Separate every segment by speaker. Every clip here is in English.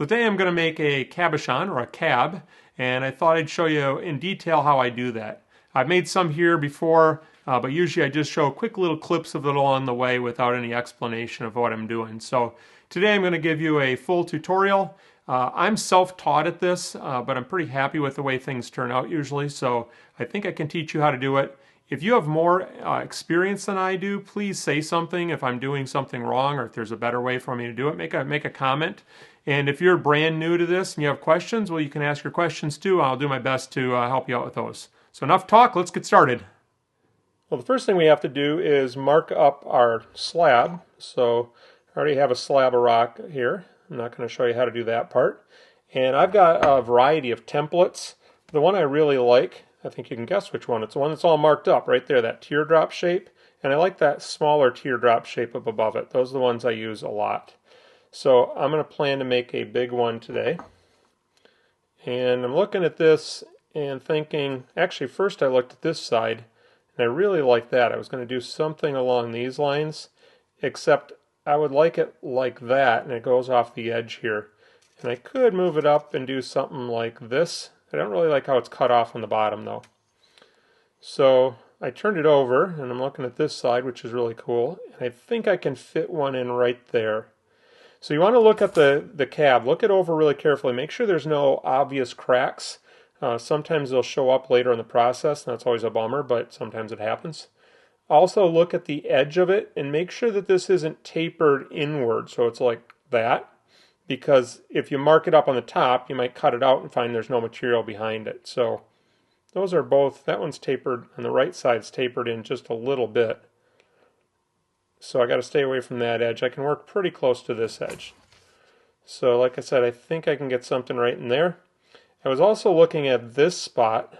Speaker 1: Today I'm going to make a cabochon or a cab, and I thought I'd show you in detail how I do that. I've made some here before, but usually I just show quick little clips of it along the way without any explanation of what I'm doing. So today I'm going to give you a full tutorial. I'm self-taught at this, but I'm pretty happy with the way things turn out usually, so I think I can teach you how to do it. If you have more experience than I do, please say something if I'm doing something wrong or if there's a better way for me to do it. Make a comment. And if you're brand new to this and you have questions, well, you can ask your questions too. I'll do my best to help you out with those. So enough talk, let's get started. Well, the first thing we have to do is mark up our slab. So I already have a slab of rock here. I'm not going to show you how to do that part. And I've got a variety of templates. The one I really like, I think you can guess which one. It's the one that's all marked up right there, that teardrop shape. And I like that smaller teardrop shape up above it. Those are the ones I use a lot. So I'm going to plan to make a big one today. And I'm looking at this and thinking, actually first I looked at this side and I really like that. I was going to do something along these lines, except I would like it like that and it goes off the edge here. And I could move it up and do something like this. I don't really like how it's cut off on the bottom though. So I turned it over and I'm looking at this side, which is really cool. And I think I can fit one in right there. So you want to look at the cab, look it over really carefully, make sure there's no obvious cracks. Sometimes they'll show up later in the process, and that's always a bummer, but sometimes it happens. Also look at the edge of it and make sure that this isn't tapered inward, so it's like that, because if you mark it up on the top, you might cut it out and find there's no material behind it. So those are both, that one's tapered, and the right side's tapered in just a little bit. So I got to stay away from that edge. I can work pretty close to this edge. So like I said, I think I can get something right in there. I was also looking at this spot,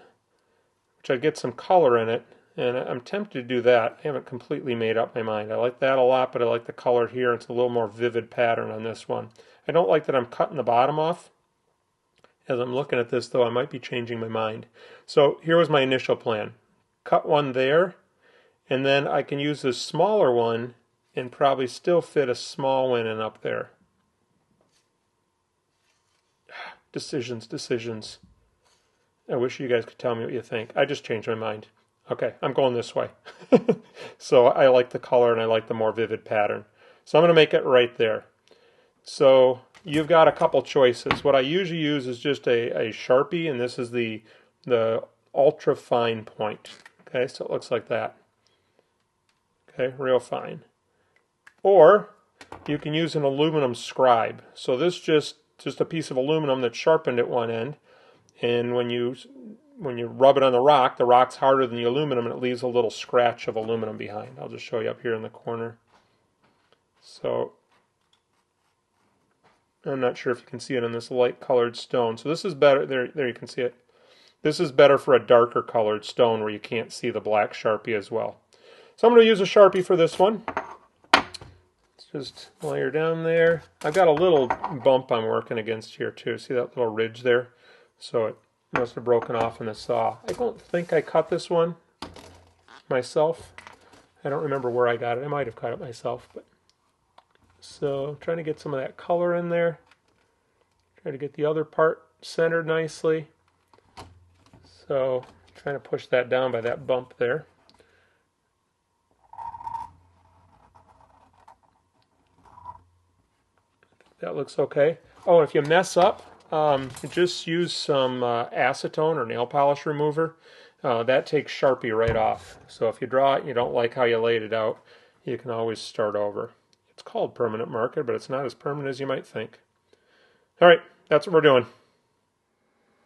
Speaker 1: which I'd get some color in it, and I'm tempted to do that. I haven't completely made up my mind. I like that a lot, but I like the color here. It's a little more vivid pattern on this one. I don't like that I'm cutting the bottom off. As I'm looking at this, though, I might be changing my mind. So here was my initial plan. Cut one there. And then I can use this smaller one and probably still fit a small one in up there. Decisions. I wish you guys could tell me what you think. I just changed my mind. Okay, I'm going this way. So I like the color and I like the more vivid pattern. So I'm going to make it right there. So you've got a couple choices. What I usually use is just a Sharpie, and this is the ultra fine point. Okay, so it looks like that. Okay, real fine. Or you can use an aluminum scribe. So this just a piece of aluminum that's sharpened at one end, and when you rub it on the rock's harder than the aluminum and it leaves a little scratch of aluminum behind. I'll just show you up here in the corner. So I'm not sure if you can see it in this light colored stone. So this is better, there you can see it. This is better for a darker colored stone where you can't see the black Sharpie as well. So I'm going to use a Sharpie for this one. Let's just layer down there. I've got a little bump I'm working against here too. See that little ridge there? So it must have broken off in the saw. I don't think I cut this one myself. I don't remember where I got it. I might have cut it myself. But so trying to get some of that color in there. Try to get the other part centered nicely. So trying to push that down by that bump there. That looks okay. Oh, if you mess up, just use some acetone or nail polish remover. That takes Sharpie right off. So if you draw it and you don't like how you laid it out, you can always start over. It's called permanent marker, but it's not as permanent as you might think. All right, that's what we're doing.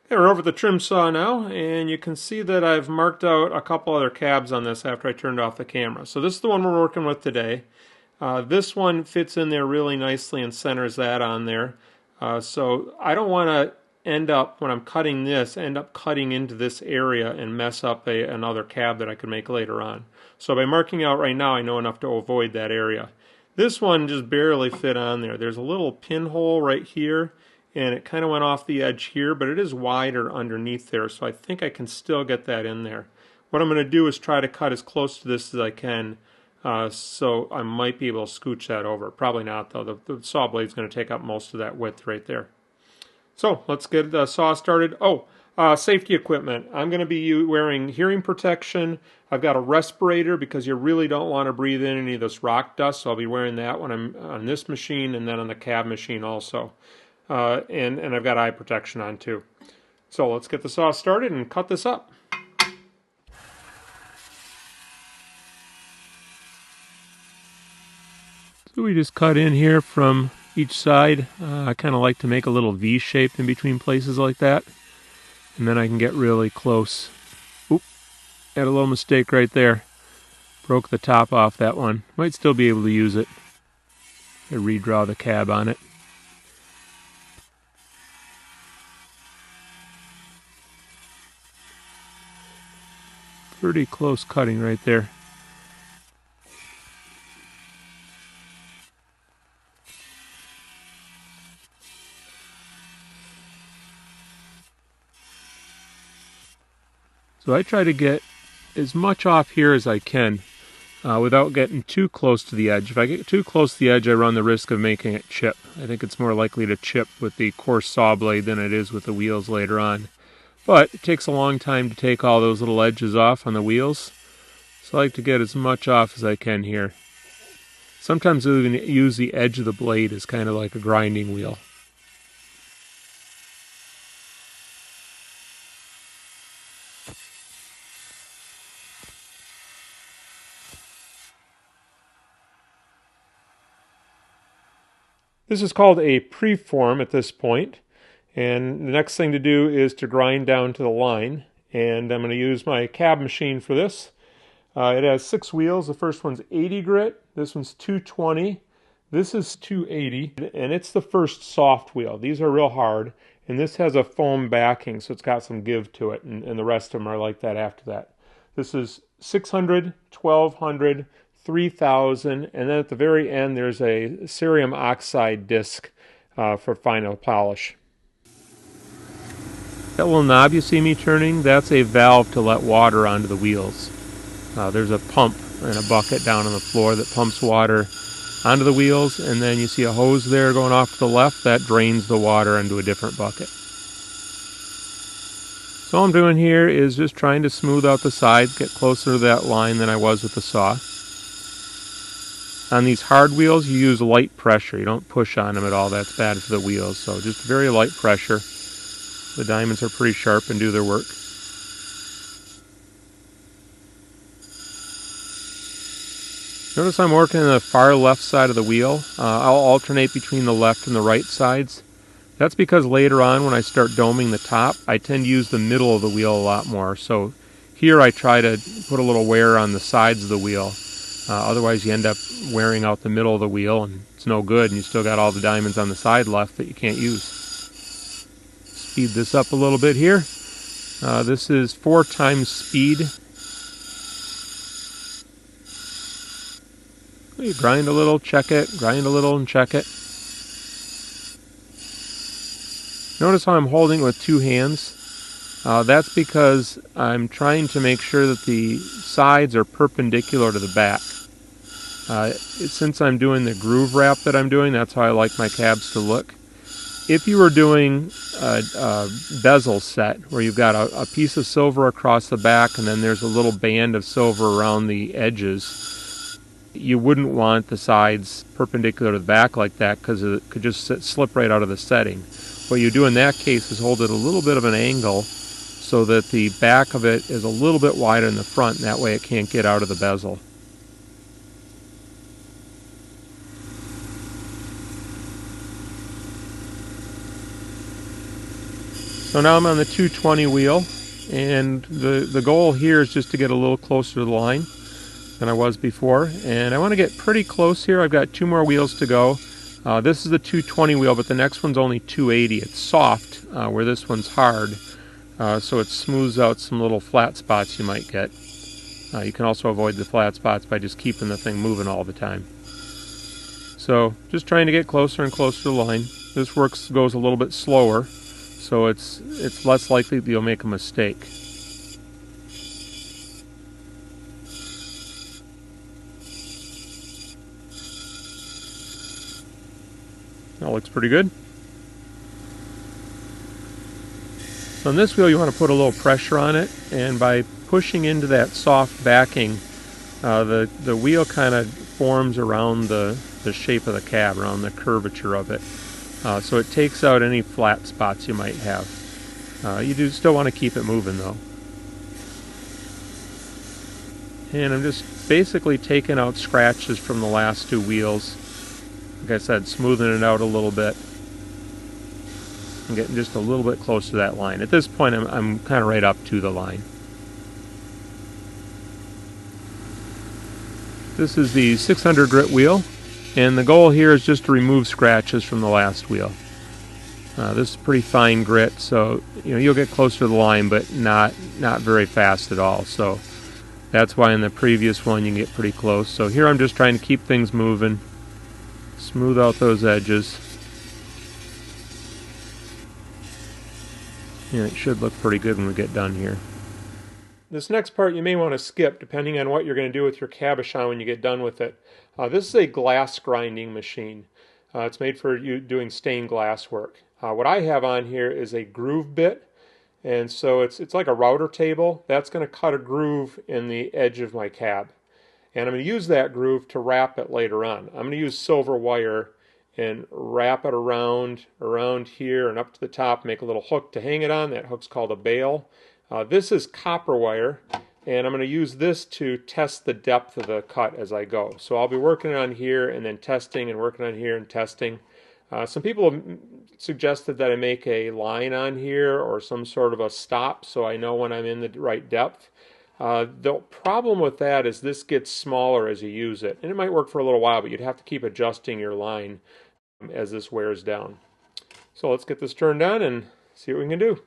Speaker 1: Okay, we're over the trim saw now, and you can see that I've marked out a couple other cabs on this after I turned off the camera. So this is the one we're working with today. This one fits in there really nicely and centers that on there. So I don't want to end up, when I'm cutting this, end up cutting into this area and mess up another cab that I could make later on. So by marking out right now, I know enough to avoid that area. This one just barely fit on there. There's a little pinhole right here, and it kind of went off the edge here, but it is wider underneath there, so I think I can still get that in there. What I'm going to do is try to cut as close to this as I can. So I might be able to scooch that over. Probably not, though. The saw blade's going to take up most of that width right there. So let's get the saw started. Oh, safety equipment. I'm going to be wearing hearing protection. I've got a respirator because you really don't want to breathe in any of this rock dust. So I'll be wearing that when I'm on this machine and then on the cab machine also. And I've got eye protection on too. So let's get the saw started and cut this up. So we just cut in here from each side. I kind of like to make a little V shape in between places like that. And then I can get really close. Oop, had a little mistake right there. Broke the top off that one. Might still be able to use it. I redraw the cab on it. Pretty close cutting right there. So I try to get as much off here as I can without getting too close to the edge. If I get too close to the edge, I run the risk of making it chip. I think it's more likely to chip with the coarse saw blade than it is with the wheels later on. But it takes a long time to take all those little edges off on the wheels. So I like to get as much off as I can here. Sometimes I even use the edge of the blade as kind of like a grinding wheel. This is called a preform at this point, and the next thing to do is to grind down to the line, and I'm going to use my cab machine for this. It has 6 wheels. The first one's 80 grit, this one's 220, this is 280, and it's the first soft wheel. These are real hard, and this has a foam backing, so it's got some give to it, and the rest of them are like that after that. This is 600, 1200, 3000, and then at the very end there's a cerium oxide disc for final polish. That little knob you see me turning, that's a valve to let water onto the wheels. There's a pump and a bucket down on the floor that pumps water onto the wheels, and then you see a hose there going off to the left that drains the water into a different bucket. So all I'm doing here is just trying to smooth out the sides, get closer to that line than I was with the saw. On these hard wheels, you use light pressure. You don't push on them at all. That's bad for the wheels. So just very light pressure. The diamonds are pretty sharp and do their work. Notice I'm working on the far left side of the wheel. I'll alternate between the left and the right sides. That's because later on when I start doming the top, I tend to use the middle of the wheel a lot more. So here I try to put a little wear on the sides of the wheel. Otherwise you end up wearing out the middle of the wheel and it's no good, and you still got all the diamonds on the side left that you can't use. Speed this up a little bit here. This is 4 times speed. You grind a little, check it, grind a little and check it. Notice how I'm holding it with 2 hands. That's because I'm trying to make sure that the sides are perpendicular to the back. Since I'm doing the groove wrap that I'm doing, that's how I like my cabs to look. If you were doing a bezel set where you've got a piece of silver across the back and then there's a little band of silver around the edges, you wouldn't want the sides perpendicular to the back like that because it could just slip right out of the setting. What you do in that case is hold it a little bit of an angle so that the back of it is a little bit wider than the front, and that way it can't get out of the bezel. So now I'm on the 220 wheel, and the goal here is just to get a little closer to the line than I was before, and I want to get pretty close here. I've got 2 more wheels to go. This is the 220 wheel, but the next one's only 280. It's soft, where this one's hard. So it smooths out some little flat spots you might get. You can also avoid the flat spots by just keeping the thing moving all the time. So just trying to get closer and closer to the line. This goes a little bit slower, so it's less likely that you'll make a mistake. That looks pretty good. So on this wheel you want to put a little pressure on it, and by pushing into that soft backing, the wheel kind of forms around the shape of the cab, around the curvature of it. So it takes out any flat spots you might have. You do still want to keep it moving though. And I'm just basically taking out scratches from the last two wheels. Like I said, smoothing it out a little bit. I'm getting just a little bit close to that line. At this point, I'm kind of right up to the line. This is the 600 grit wheel, and the goal here is just to remove scratches from the last wheel. This is pretty fine grit, so you'll get close to the line, but not very fast at all. So that's why in the previous one you can get pretty close. So here I'm just trying to keep things moving, smooth out those edges. And it should look pretty good when we get done here. This next part you may want to skip depending on what you're going to do with your cabochon when you get done with it. This is a glass grinding machine. It's made for you doing stained glass work. What I have on here is a groove bit, and so it's like a router table. That's going to cut a groove in the edge of my cab. And I'm going to use that groove to wrap it later on. I'm going to use silver wire and wrap it around here and up to the top, make a little hook to hang it on. That hook's called a bail. This is copper wire, and I'm going to use this to test the depth of the cut as I go. So I'll be working on here and then testing, and working on here and testing. Some people have suggested that I make a line on here or some sort of a stop so I know when I'm in the right depth. The problem with that is this gets smaller as you use it, and it might work for a little while, but you'd have to keep adjusting your line as this wears down. So let's get this turned on and see what we can do.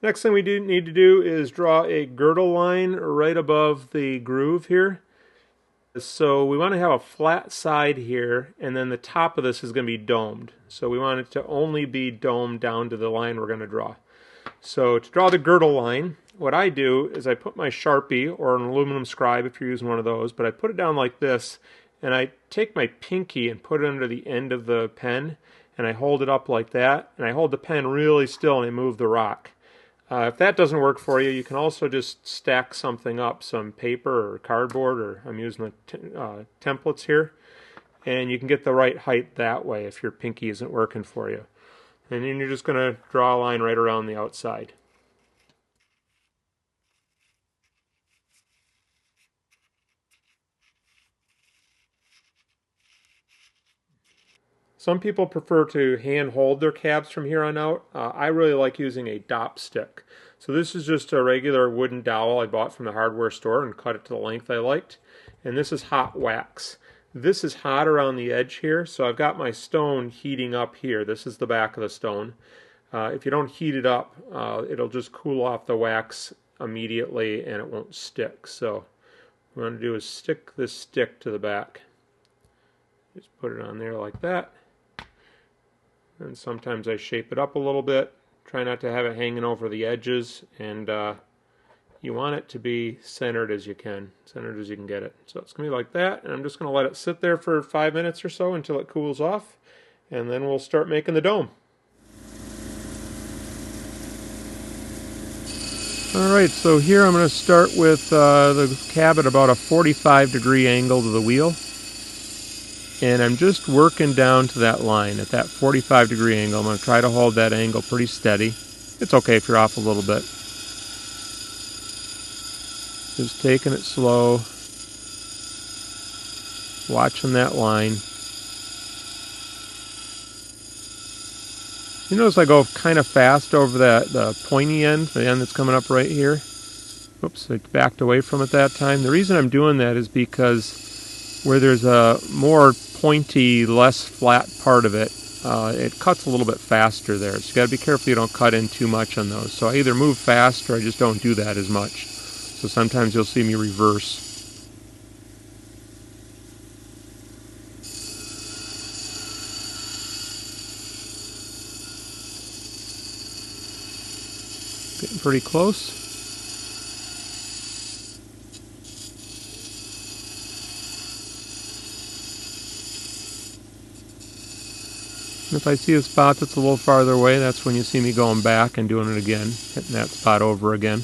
Speaker 1: Next thing we need to do is draw a girdle line right above the groove here. So we want to have a flat side here, and then the top of this is going to be domed. So we want it to only be domed down to the line we're going to draw. So to draw the girdle line, what I do is I put my Sharpie, or an aluminum scribe if you're using one of those, but I put it down like this, and I take my pinky and put it under the end of the pen, and I hold it up like that, and I hold the pen really still and I move the rock. If that doesn't work for you, you can also just stack something up, some paper or cardboard, or I'm using the templates here, and you can get the right height that way if your pinky isn't working for you. And then you're just going to draw a line right around the outside. Some people prefer to hand hold their cabs from here on out. I really like using a dop stick. So this is just a regular wooden dowel I bought from the hardware store and cut it to the length I liked. And this is hot wax. This is hot around the edge here, so I've got my stone heating up here. This is the back of the stone. If you don't heat it up, it'll just cool off the wax immediately and it won't stick. So what we want to do is stick this stick to the back. Just put it on there like that. And sometimes I shape it up a little bit. Try not to have it hanging over the edges, and you want it to be centered as you can get it. So it's going to be like that, and I'm just going to let it sit there for 5 minutes or so until it cools off, and then we'll start making the dome. Alright, so here I'm going to start with the cab at about a 45-degree angle to the wheel. and I'm just working down to that line at that 45-degree angle. I'm going to try to hold that angle pretty steady. It's okay if you're off a little bit. Just taking it slow, watching that line. You notice I go kind of fast over the pointy end, the end that's coming up right here. Oops, I backed away from it that time. The reason I'm doing that is because where there's a more pointy, less flat part of it, it cuts a little bit faster there. So you got to be careful you don't cut in too much on those. So I either move fast or I just don't do that as much. So sometimes you'll see me reverse. Getting pretty close. And if I see a spot that's a little farther away, that's when you see me going back and doing it again, hitting that spot over again.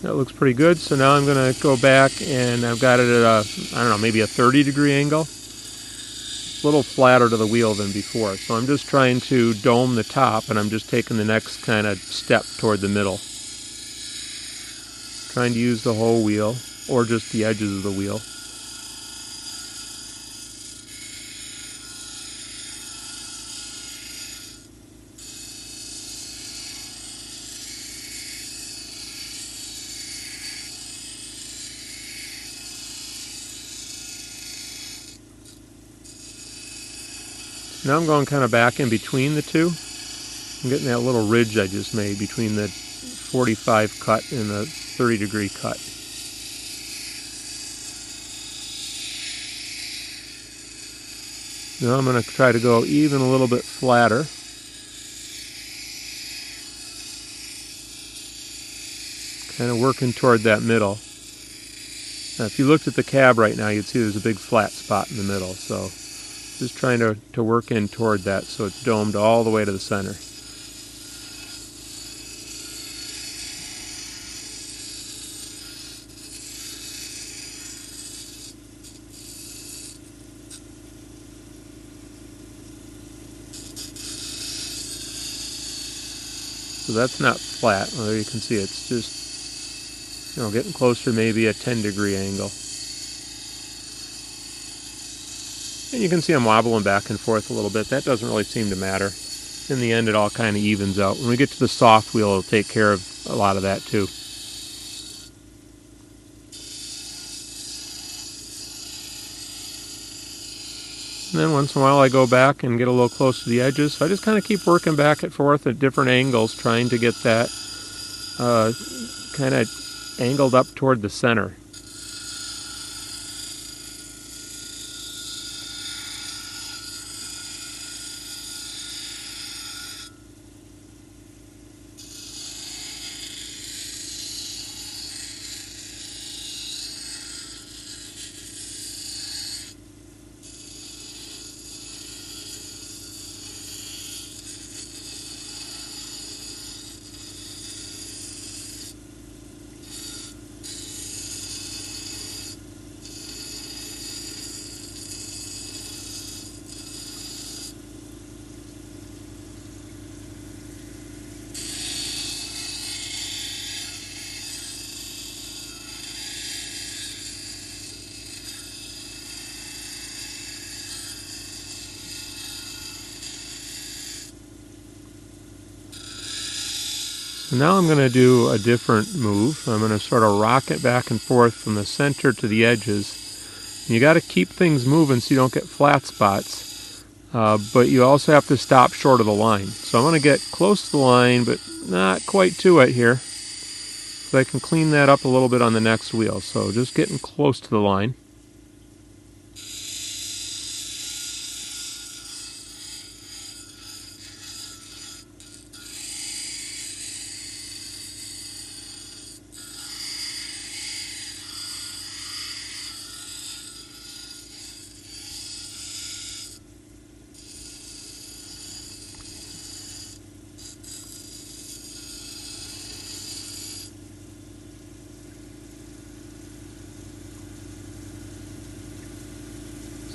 Speaker 1: That looks pretty good. So now I'm going to go back and I've got it at a, I don't know, maybe a 30-degree angle. A little flatter to the wheel than before. So I'm just trying to dome the top and I'm just taking the next kind of step toward the middle. Trying to use the whole wheel or just the edges of the wheel. Now I'm going kind of back in between the two. I'm getting that little ridge I just made between the 45 cut and the 30-degree cut. Now I'm going to try to go even a little bit flatter. Kind of working toward that middle. Now if you looked at the cab right now, you'd see there's a big flat spot in the middle. So just trying to work in toward that so it's domed all the way to the center. So that's not flat. Well, there you can see it's just, you know, getting closer to maybe a 10-degree angle. And you can see I'm wobbling back and forth a little bit. That doesn't really seem to matter. In the end, it all kind of evens out. When we get to the soft wheel, it'll take care of a lot of that too. And then once in a while I go back and get a little close to the edges. So I just kind of keep working back and forth at different angles, trying to get that kind of angled up toward the center. So now I'm going to do a different move. I'm going to sort of rock it back and forth from the center to the edges. You got to keep things moving so you don't get flat spots, but you also have to stop short of the line. So I'm going to get close to the line, but not quite to it here. So I can clean that up a little bit on the next wheel. So just getting close to the line.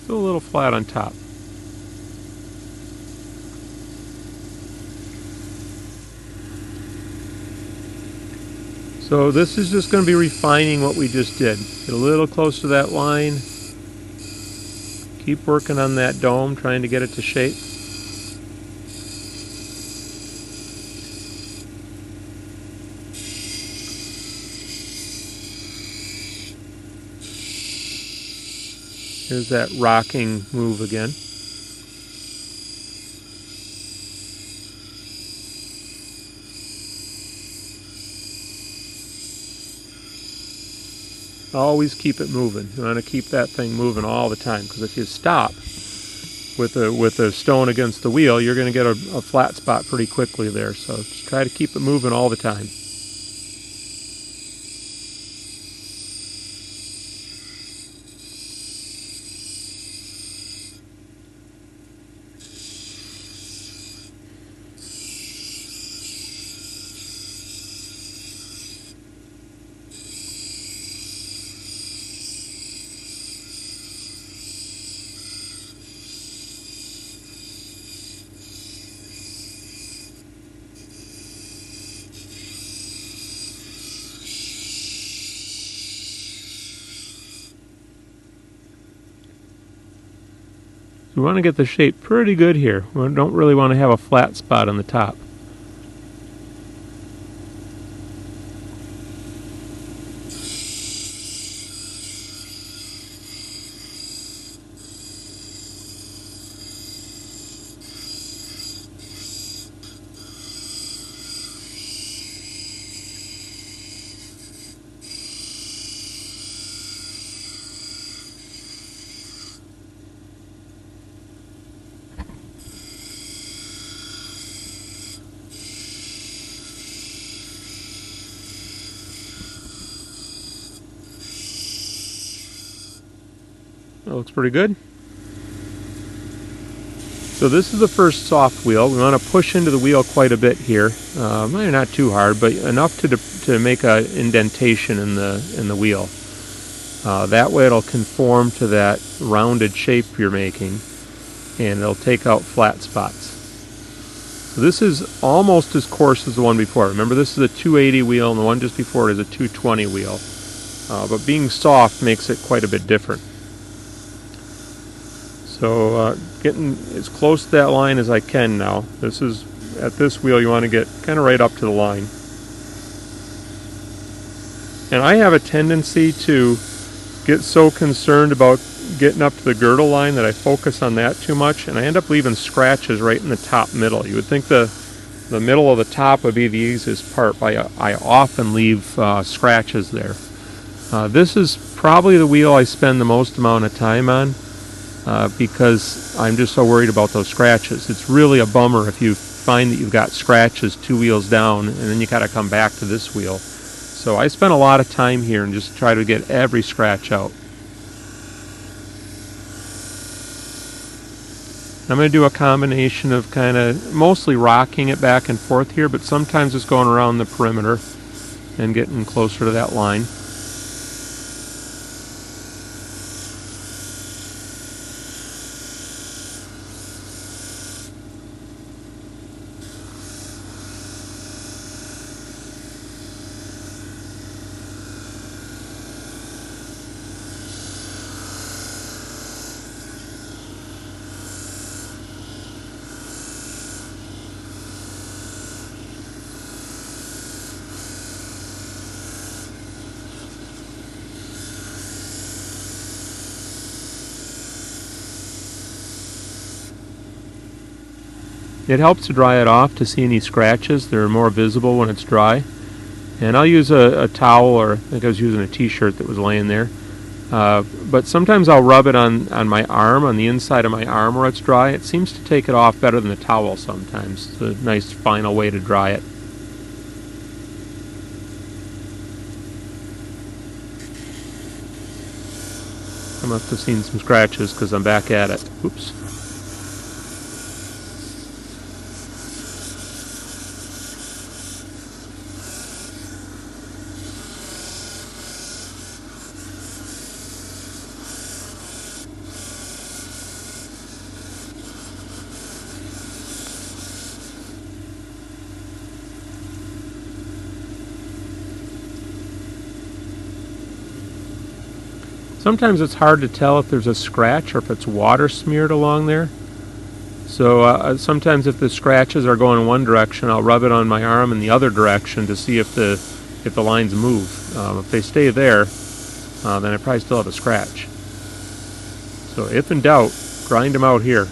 Speaker 1: Still a little flat on top. So this is just going to be refining what we just did. Get a little close to that line. Keep working on that dome, trying to get it to shape. Here's that rocking move again. Always keep it moving. You want to keep that thing moving all the time, because if you stop with a stone against the wheel, you're going to get a flat spot pretty quickly there. So just try to keep it moving all the time. We want to get the shape pretty good here. We don't really want to have a flat spot on the top. That looks pretty good. So this is the first soft wheel. We want to push into the wheel quite a bit here. Maybe not too hard, but enough to make an indentation in the wheel. That way it'll conform to that rounded shape you're making, and it'll take out flat spots. So this is almost as coarse as the one before. Remember, this is a 280 wheel, and the one just before it is a 220 wheel. But being soft makes it quite a bit different. So getting as close to that line as I can now. This is, at this wheel you want to get kind of right up to the line. And I have a tendency to get so concerned about getting up to the girdle line that I focus on that too much, and I end up leaving scratches right in the top middle. You would think the middle of the top would be the easiest part, but I often leave scratches there. This is probably the wheel I spend the most amount of time on. Because I'm just so worried about those scratches. It's really a bummer if you find that you've got scratches 2 wheels down and then you got to come back to this wheel. So I spent a lot of time here and just try to get every scratch out. I'm going to do a combination of kind of mostly rocking it back and forth here, but sometimes just going around the perimeter and getting closer to that line. It helps to dry it off to see any scratches. They're more visible when it's dry. And I'll use a towel, or I think I was using a t-shirt that was laying there. But sometimes I'll rub it on my arm, on the inside of my arm where it's dry. It seems to take it off better than the towel sometimes. It's a nice final way to dry it. I must have seen some scratches because I'm back at it. Oops. Sometimes it's hard to tell if there's a scratch or if it's water smeared along there. So sometimes if the scratches are going in one direction, I'll rub it on my arm in the other direction to see if the lines move. If they stay there, then I probably still have a scratch. So if in doubt, grind them out here.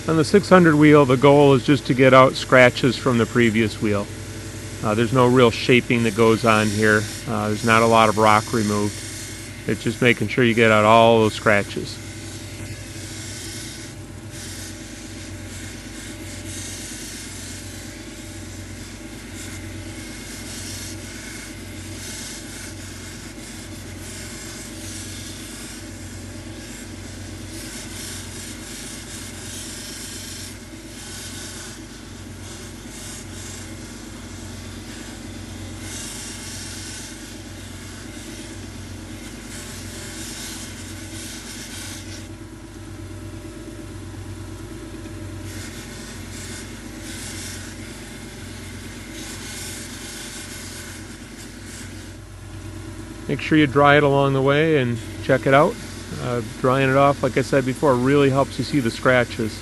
Speaker 1: On the 600 wheel, the goal is just to get out scratches from the previous wheel. There's no real shaping that goes on here. There's not a lot of rock removed. It's just making sure you get out all those scratches. Make sure you dry it along the way and check it out. Drying it off, like I said before, really helps you see the scratches.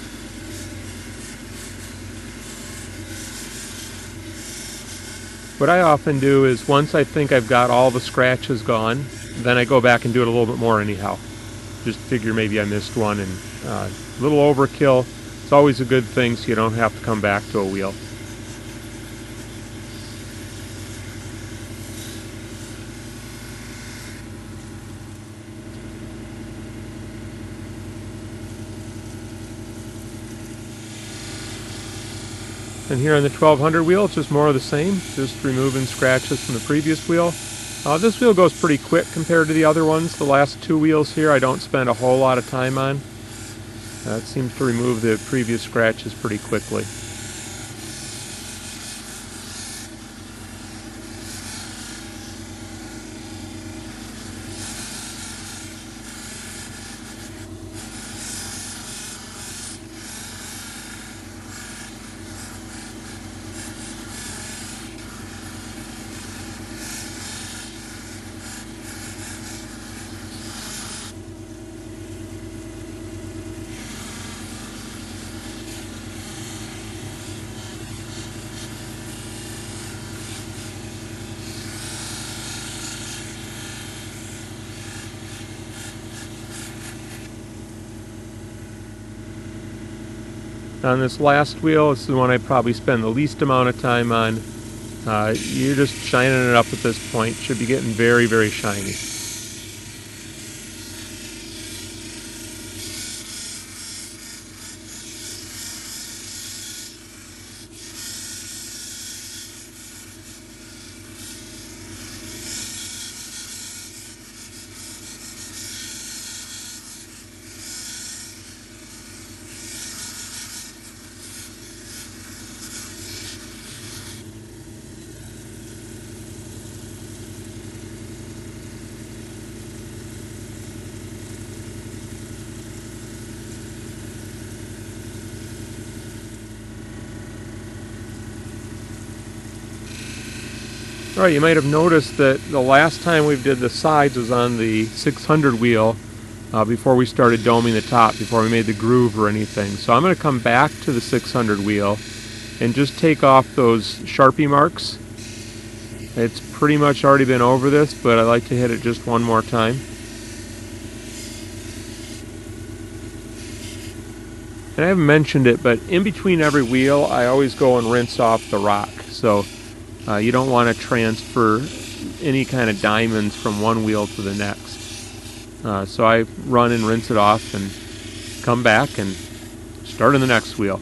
Speaker 1: What I often do is once I think I've got all the scratches gone, then I go back and do it a little bit more anyhow. Just figure maybe I missed one, and a little overkill. It's always a good thing so you don't have to come back to a wheel. And here on the 1200 wheel, it's just more of the same, just removing scratches from the previous wheel. This wheel goes pretty quick compared to the other ones. The last two wheels here I don't spend a whole lot of time on. It seems to remove the previous scratches pretty quickly. On this last wheel, this is the one I probably spend the least amount of time on. You're just shining it up at this point. Should be getting very, very shiny. Alright, you might have noticed that the last time we did the sides was on the 600 wheel before we started doming the top, before we made the groove or anything. So I'm going to come back to the 600 wheel and just take off those Sharpie marks. It's pretty much already been over this, but I like to hit it just one more time. And I haven't mentioned it, but in between every wheel I always go and rinse off the rock. So you don't want to transfer any kind of diamonds from one wheel to the next. So I run and rinse it off and come back and start on the next wheel.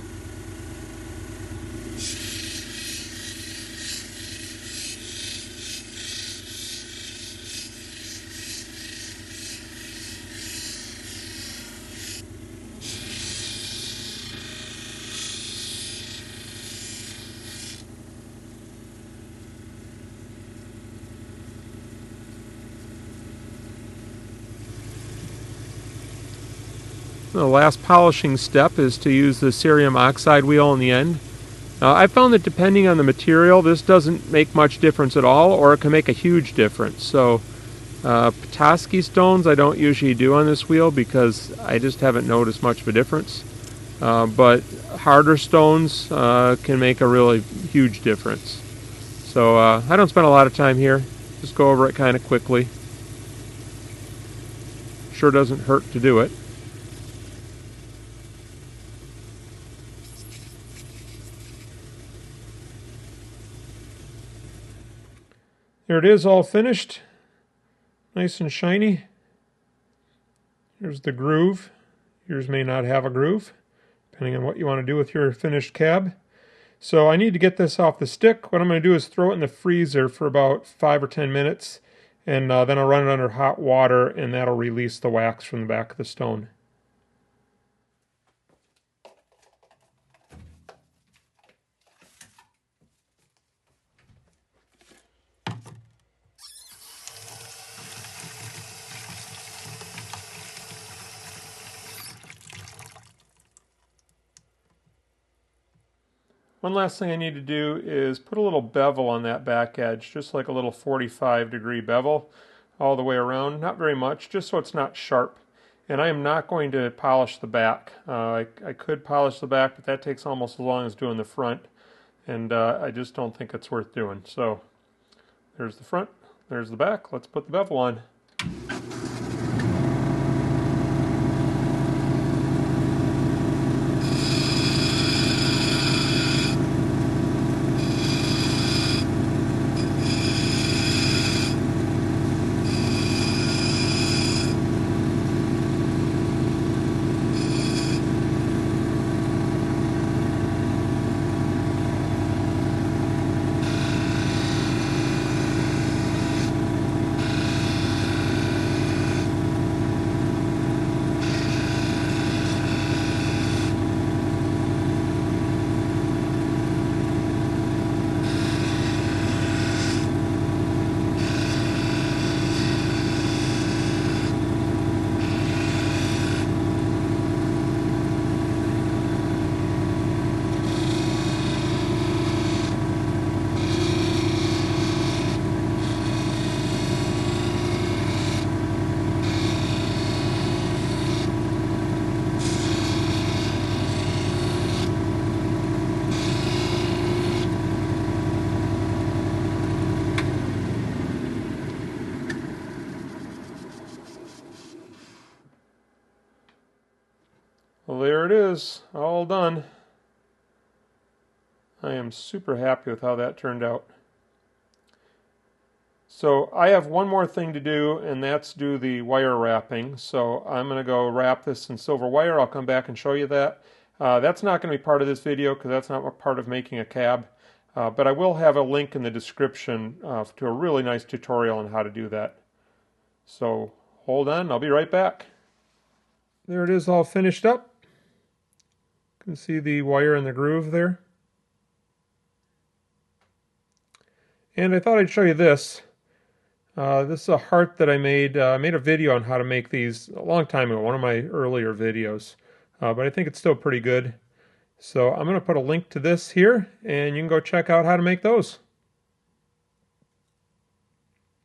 Speaker 1: The last polishing step is to use the cerium oxide wheel in the end. I found that depending on the material, this doesn't make much difference at all, or it can make a huge difference. So Petoskey stones I don't usually do on this wheel because I just haven't noticed much of a difference. But harder stones can make a really huge difference. So I don't spend a lot of time here. Just go over it kind of quickly. Sure doesn't hurt to do it. There it is, all finished. Nice and shiny. Here's the groove. Yours may not have a groove, depending on what you want to do with your finished cab. So I need to get this off the stick. What I'm going to do is throw it in the freezer for about 5 or 10 minutes, and then I'll run it under hot water, and that'll release the wax from the back of the stone. One last thing I need to do is put a little bevel on that back edge, just like a little 45-degree bevel all the way around. Not very much, just so it's not sharp. And I am not going to polish the back. I could polish the back, but that takes almost as long as doing the front. And I just don't think it's worth doing. So there's the front, there's the back. Let's put the bevel on. Well, there it is, all done. I am super happy with how that turned out. So I have one more thing to do, and that's do the wire wrapping. So I'm going to go wrap this in silver wire. I'll come back and show you that. That's not going to be part of this video because that's not part of making a cab. But I will have a link in the description to a really nice tutorial on how to do that. So hold on, I'll be right back. There it is, all finished up. You can see the wire in the groove there. And I thought I'd show you this. This is a heart that I made. I made a video on how to make these a long time ago, one of my earlier videos. But I think it's still pretty good. So I'm going to put a link to this here, and you can go check out how to make those.